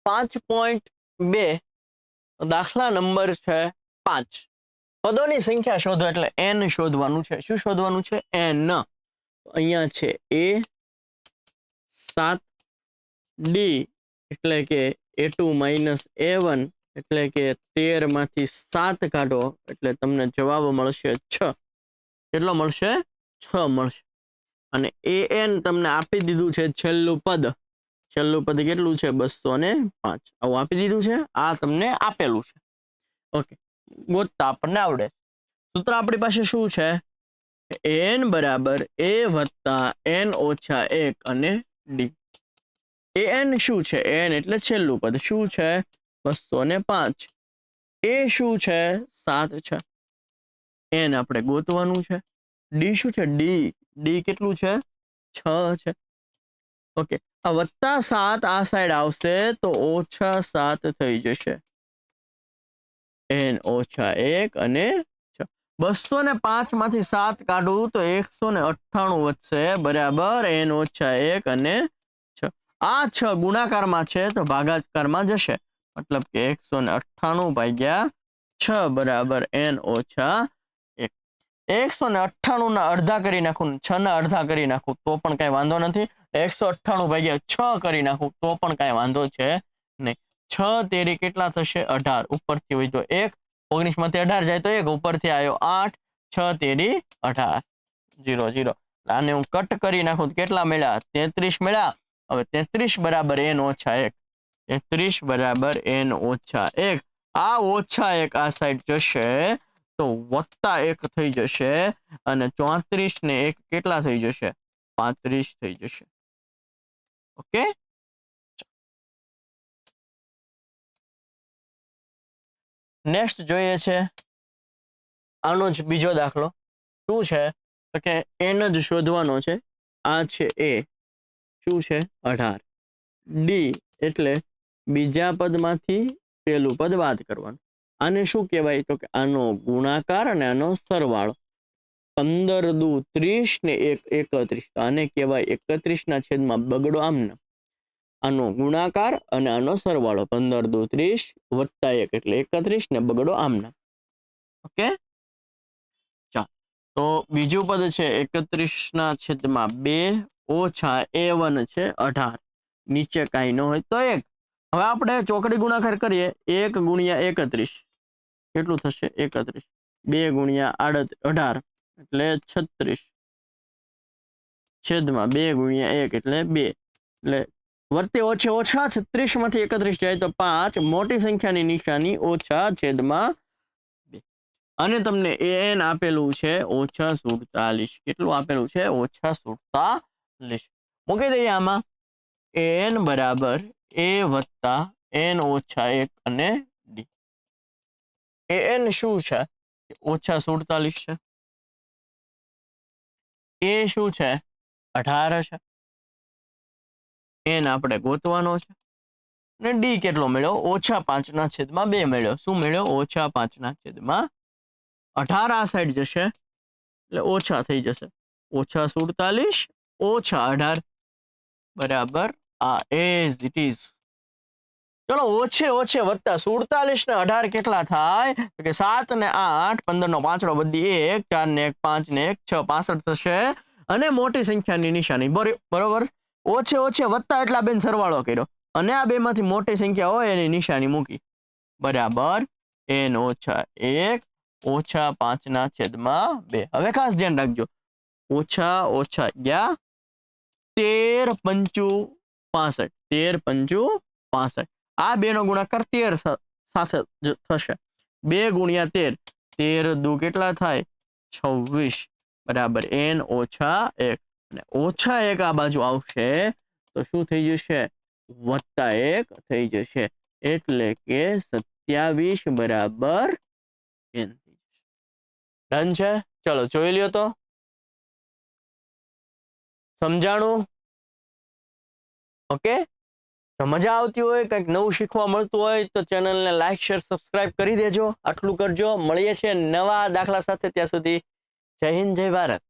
5.2 દાખલા નંબર છે 5 પદોની સંખ્યા શોધો એટલે n શોધવાનું છે શું શોધવાનું છે n અહીંયા છે a 7 d એટલે કે a2 - a1 એટલે કે 13 માંથી 7 કાઢો એટલે તમને જવાબ મળશે 6 કેટલો મળશે 6 મળશે અને an તમને આપી દીધું છે છેલ્લું પદ કેટલું છે 205 આવું આપી દીધું છે આ તમને આપેલું છે ઓકે ગોતતા આપણને આવડે સૂત્ર આપણી પાસે શું છે n બરાબર a વત્તા n ઓછા 1 અને d an શું છે n એટલે છેલ્લું પદ શું છે 205 a શું છે 7 છે n આપણે ગોતવાનું છે d શું છે d કેટલું છે 6 છે ઓકે આ વત્તા 7 આ સાઈડ આવશે તો ઓછા 7 થઈ જશે n ઓછા 1 અને 6 205 માંથી 7 કાઢું તો 198 વધશે બરાબર n ઓછા 1 અને 6 આ 6 ગુણાકારમાં છે તો ભાગાકારમાં જશે મતલબ કે 198 ભાગ્યા 6 બરાબર n ઓછા 1 198 ના અડધા કરી નાખું 6 ના અડધા કરી નાખું તો પણ કઈ વાંધો નથી 198 ભાગ્યા 6 કરી નાખું તો પણ કઈ વાંધો છે નહીં 6 તેરી કેટલા થશે 18 ઉપરથી હોય તો 1 19 માંથી 18 જાય તો 1 ઉપરથી આવ્યો 8 6 તેરી 18 0 0 આને હું કટ કરી નાખું કેટલા મળ્યા 33 મળ્યા હવે 33 બરાબર n ઓછા 1 33 બરાબર n ઓછા 1 આ ઓછા 1 આ સાઈડ જશે તો વત્તા 1 થઈ જશે અને 34 ને 1 કેટલા થઈ જશે 35 થઈ જશે ઓકે નેક્સ્ટ જોઈએ છે આનો જ બીજો દાખલો શું છે તો કે n જ શોધવાનો છે આ છે a શું છે 18 d એટલે બીજા પદમાંથી પહેલું પદ બાદ કરવાનું આને શું કહેવાય તો કે આનો ગુણાકાર અને આનો સરવાળો 15 દુ 30 ને 1 31 તો આને કહેવાય 31 ના છેદમાં બગડો આમના આનો ગુણાકાર અને આનો સરવાળો 15 દુ 30 વત્તા 1 એટલે 31 ને બગડો આમના ઓકે ચાલ તો બીજું પદ છે 31 ના છેદમાં 2 ઓછા a1 છે 18 નીચે કાંઈ ન હોય તો 1 હવે આપણે ચોકડી ગુણાકાર કરીએ 1 ગુણ્યા 31 કેટલું થશે 31 2 ગુણ્યા 18 એટલે 36 છેદમાં 2 ગુણ્યા 1 એટલે 2 એટલે વર્તે ઓછે ઓછા 36 માંથી 31 જાય તો 5 મોટી સંખ્યાની નિશાની ઓછા છેદમાં 2 અને તમને an આપેલું છે ઓછા 47 કેટલું આપેલું છે ઓછા 47 મૂકી દઈએ આમાં an બરાબર a વત્તા n ઓછા 1 અને d an શું છે ઓછા 47 છે a શું છે 18 છે n આપણે ગોતવાનો છે અને d કેટલો મળ્યો ઓછા 5 ના છેદમાં 2 મળ્યો શું મળ્યો ઓછા 5 ના છેદમાં 18 આ સાઈડ જશે એટલે ઓછા થઈ જશે ઓછા 47 ઓછા 18 બરાબર આ એઝ ઇટ ઇઝ ચલો ઓછે ઓછે વત્તા 47 ને 18 કેટલા થાય તો કે 7 ને 8 15 નો પાંચડો બધી 1 4 ને 1 5 ને 1 6 65 થશે અને મોટી સંખ્યાની નિશાની બરોબર ઓછે ઓછે વત્તા એટલા બેન સરવાળો કર્યો અને આ બે માંથી મોટી સંખ્યા હોય એની નિશાની મૂકી બરાબર n ઓછા 1 ઓછા 5 ના છેદમાં 2 હવે ખાસ ધ્યાન રાખજો ઓછા ઓછા ગયા 13 પંચુ 65 13 પંચુ 65 આ બે નો ગુણાકાર 13 સાથે થશે 2 ગુણ્યા 13 13 દુ કેટલા થાય 26 બરાબર n ઓછા 1 અને ઓછા 1 આ બાજુ આવશે તો શું થઈ જશે વત્તા 1 થઈ જશે એટલે કે 27 બરાબર n ડન છે ચલો જોઈ લ્યો તો સમજાણું ઓકે જો મજા આવતી હોય કંઈક નવું શીખવા મળતું હોય તો ચેનલને લાઈક શેર સબસ્ક્રાઇબ કરી દેજો આટલું કરજો મળીએ છીએ નવા દાખલા સાથે ત્યાં સુધી જય હિન્દ જય ભારત